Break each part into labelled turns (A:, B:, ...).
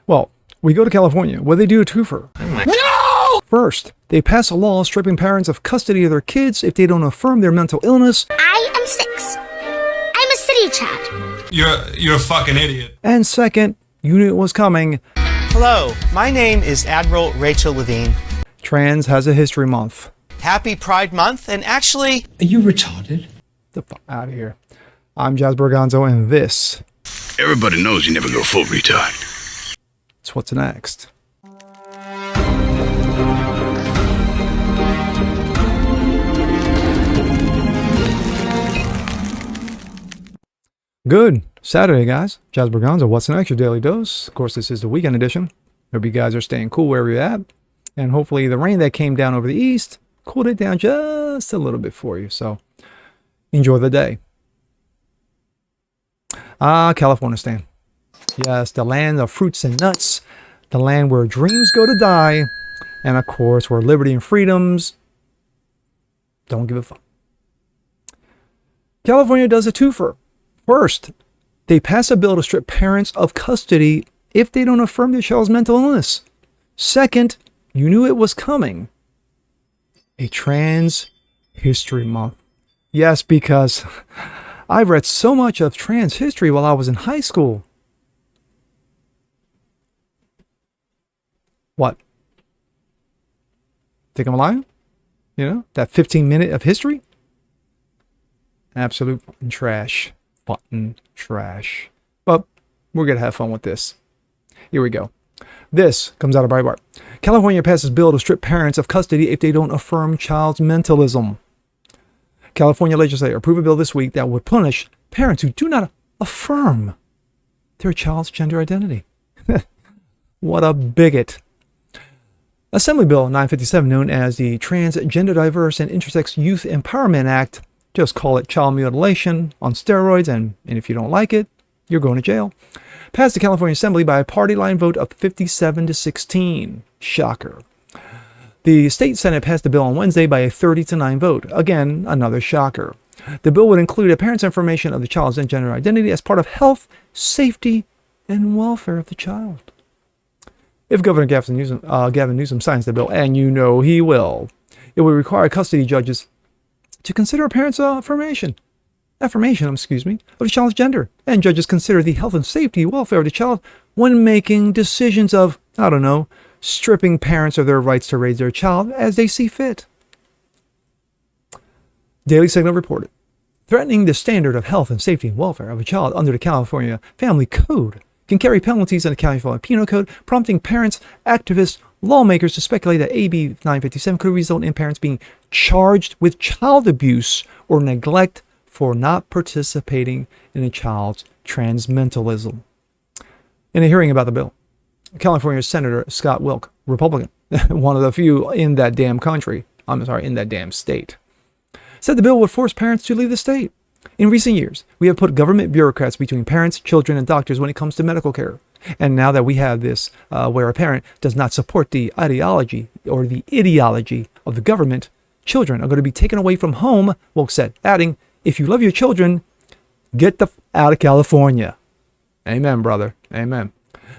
A: Well, we go to California, where they do a twofer.
B: No!
A: First, they pass a law stripping parents of custody of their kids if they don't affirm their mental illness.
C: I am 6. I'm a city child.
B: You're a fucking idiot.
A: And second, you knew it was coming.
D: Hello, my name is Admiral Rachel Levine.
A: Trans has a history month.
D: Happy Pride Month, and actually...
E: Are you retarded?
A: The fuck out of here. I'm Jasper Gonzo, and this...
F: Everybody knows you never go full retard.
A: is what's next. Good Saturday, guys. Jasper Gonzo, what's next? Your daily dose. Of course, this is the weekend edition. Hope you guys are staying cool wherever you're at. And hopefully the rain that came down over the east cooled it down just a little bit for you. So enjoy the day. Kalifornistan. Yes, the land of fruits and nuts. The land where dreams go to die. And of course, where liberty and freedoms don't give a fuck. California does a twofer. First, they pass a bill to strip parents of custody if they don't affirm their child's mental illness. Second, you knew it was coming. A Trans History Month. Yes, because I've read so much of trans history while I was in high school. What? Think I'm lying? You know, that 15-minute of history? Absolute fucking trash. Fucking trash. But we're going to have fun with this. Here we go. This comes out of Breitbart. California passes bill to strip parents of custody if they don't affirm child's mentalism. California legislature approved a bill this week that would punish parents who do not affirm their child's gender identity. What a bigot. Assembly Bill 957, known as the Transgender Diverse and Intersex Youth Empowerment Act, just call it child mutilation on steroids, and if you don't like it, you're going to jail, passed the California Assembly by a party line vote of 57-16. Shocker. The state Senate passed the bill on Wednesday by a 30-9 vote. Again, another shocker. The bill would include a parent's information of the child's gender identity as part of health, safety, and welfare of the child. If Governor Gavin Newsom signs the bill, and you know he will, it would require custody judges to consider a parent's affirmation of the child's gender. And judges consider the health and safety, welfare of the child when making decisions of, stripping parents of their rights to raise their child as they see fit. Daily Signal reported, threatening the standard of health and safety and welfare of a child under the California Family Code can carry penalties in the California Penal Code, prompting parents, activists, lawmakers to speculate that AB 957 could result in parents being charged with child abuse or neglect for not participating in a child's transmentalism. In a hearing about the bill, California Senator Scott Wilk, Republican, one of the few in that damn country, in that damn state, said the bill would force parents to leave the state. In recent years, we have put government bureaucrats between parents, children, and doctors when it comes to medical care. And now that we have this, where a parent does not support the ideology or the ideology of the government, children are going to be taken away from home, Wilk said, adding, if you love your children, get the out of California. Amen, brother. Amen.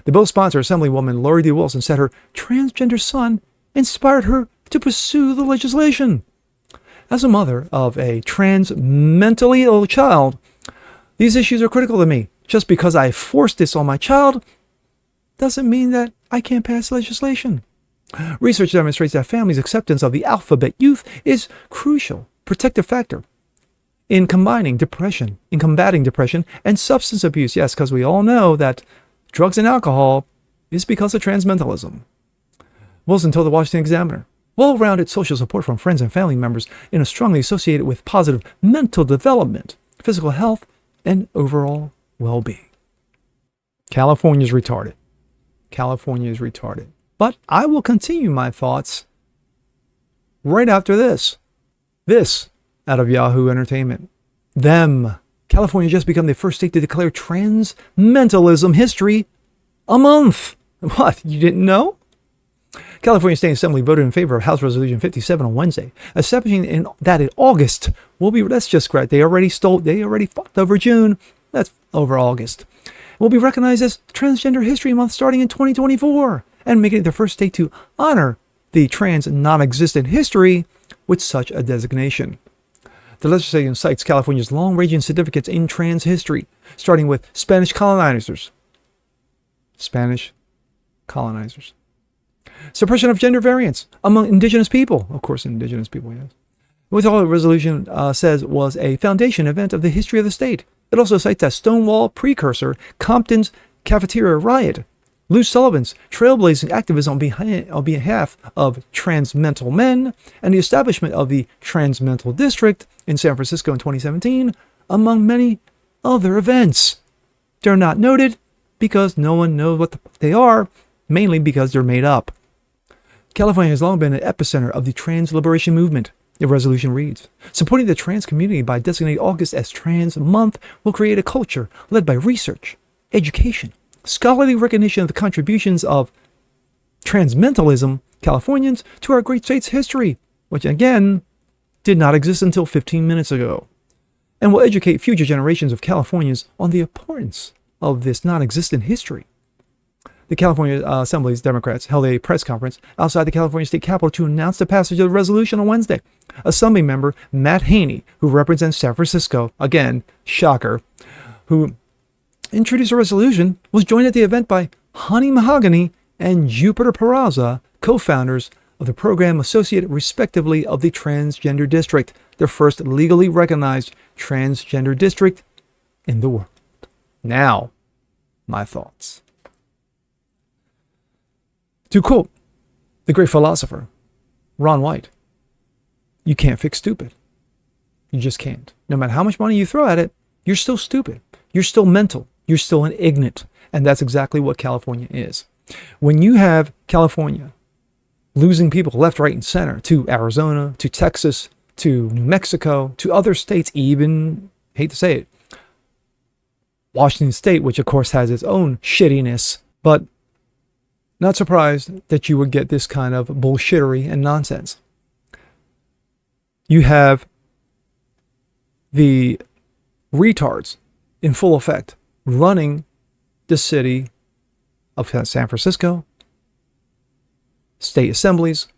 A: The bill's sponsor, Assemblywoman Lori D. Wilson, said her transgender son inspired her to pursue the legislation. As a mother of a trans mentally ill child, these issues are critical to me. Just because I forced this on my child doesn't mean that I can't pass legislation. Research demonstrates that families' acceptance of the alphabet youth is crucial protective factor in combating depression and substance abuse. Yes, because we all know that drugs and alcohol is because of transmentalism. Wilson told the Washington Examiner, well-rounded social support from friends and family members is strongly associated with positive mental development, physical health, and overall well-being. California's retarded. California is retarded. But I will continue my thoughts right after this. This out of Yahoo Entertainment. California just become the first state to declare transmentalism history a month. What, you didn't know? California State Assembly voted in favor of House Resolution 57 on Wednesday, establishing that in August will be, that's just great. They already fucked over June. That's over August. will be recognized as Transgender History Month starting in 2024 and making it the first state to honor the trans non-existent history with such a designation. The legislation cites California's long-ranging significance in trans history, starting with Spanish colonizers. Suppression of gender variance among indigenous people. Of course, indigenous people, yes. Which all the resolution says was a foundation event of the history of the state. It also cites that Stonewall precursor, Compton's cafeteria riot, Lou Sullivan's trailblazing activism on behalf of trans mental men, and the establishment of the Trans Mental District in San Francisco in 2017, among many other events. They're not noted because no one knows what they are, mainly because they're made up. California has long been an epicenter of the trans liberation movement. The resolution reads, supporting the trans community by designating August as Trans Month will create a culture led by research, education, scholarly recognition of the contributions of transmentalism Californians to our great state's history, which again did not exist until 15 minutes ago, and will educate future generations of Californians on the importance of this non-existent history. The California Assembly's Democrats held a press conference outside the California State Capitol to announce the passage of the resolution on Wednesday. Assembly member Matt Haney, who represents San Francisco, again, shocker, who introduced a resolution, was joined at the event by Honey Mahogany and Jupiter Peraza, co-founders of the program associate, respectively, of the Transgender District, the first legally recognized transgender district in the world. Now, my thoughts. To quote the great philosopher, Ron White, you can't fix stupid. You just can't. No matter how much money you throw at it, you're still stupid. You're still mental. You're still an ignorant. And that's exactly what California is. When you have California losing people left, right, and center to Arizona, to Texas, to New Mexico, to other states, even, hate to say it, Washington State, which of course has its own shittiness, but not surprised that you would get this kind of bullshittery and nonsense. You have the retards in full effect running the city of San Francisco, state assemblies.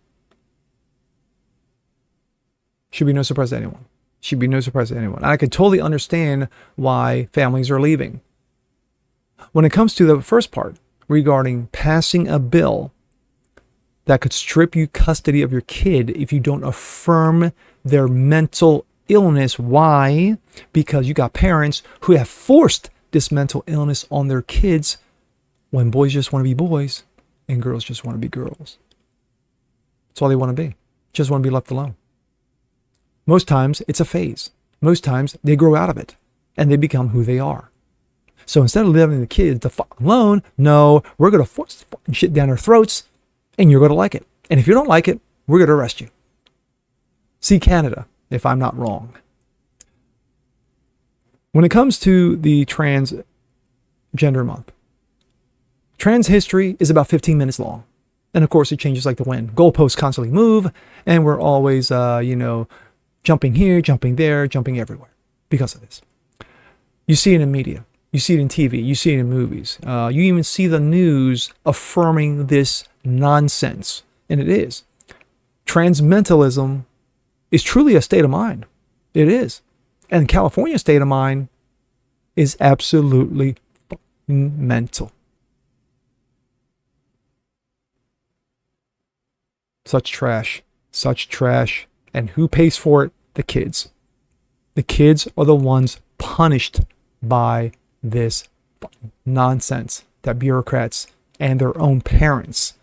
A: Should be no surprise to anyone. Should be no surprise to anyone. I could totally understand why families are leaving. When it comes to the first part, regarding passing a bill that could strip you custody of your kid if you don't affirm their mental illness. Why? Because you got parents who have forced this mental illness on their kids when boys just want to be boys and girls just want to be girls. That's all they want to be. Just want to be left alone. Most times it's a phase. Most times they grow out of it and they become who they are. So instead of letting the kids the fuck alone, no, we're going to force the fucking shit down their throats and you're going to like it. And if you don't like it, we're going to arrest you. See Canada, if I'm not wrong. When it comes to the Transgender Month, trans history is about 15 minutes long. And of course, it changes like the wind. Goalposts constantly move, and we're always, jumping here, jumping there, jumping everywhere because of this. You see it in media. You see it in TV. You see it in movies. You even see the news affirming this nonsense. And it is. Transmentalism is truly a state of mind. It is. And California's state of mind is absolutely mental. Such trash. Such trash. And who pays for it? The kids. The kids are the ones punished by this nonsense that bureaucrats and their own parents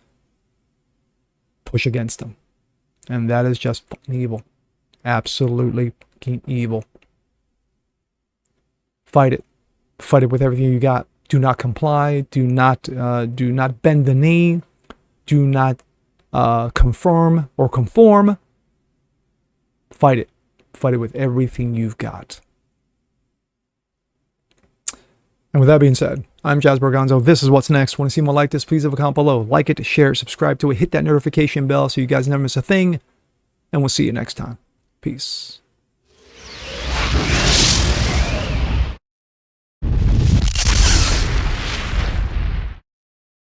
A: push against them. And that is just evil. Absolutely evil. Fight it. Fight it with everything you got. Do not comply. Do not bend the knee. Do not conform. Fight it. Fight it with everything you've got. And with that being said, I'm Jazz Borgonzo. This is What's Next. Want to see more like this? Please leave a comment below. Like it, share it, subscribe to it, hit that notification bell so you guys never miss a thing. And we'll see you next time. Peace.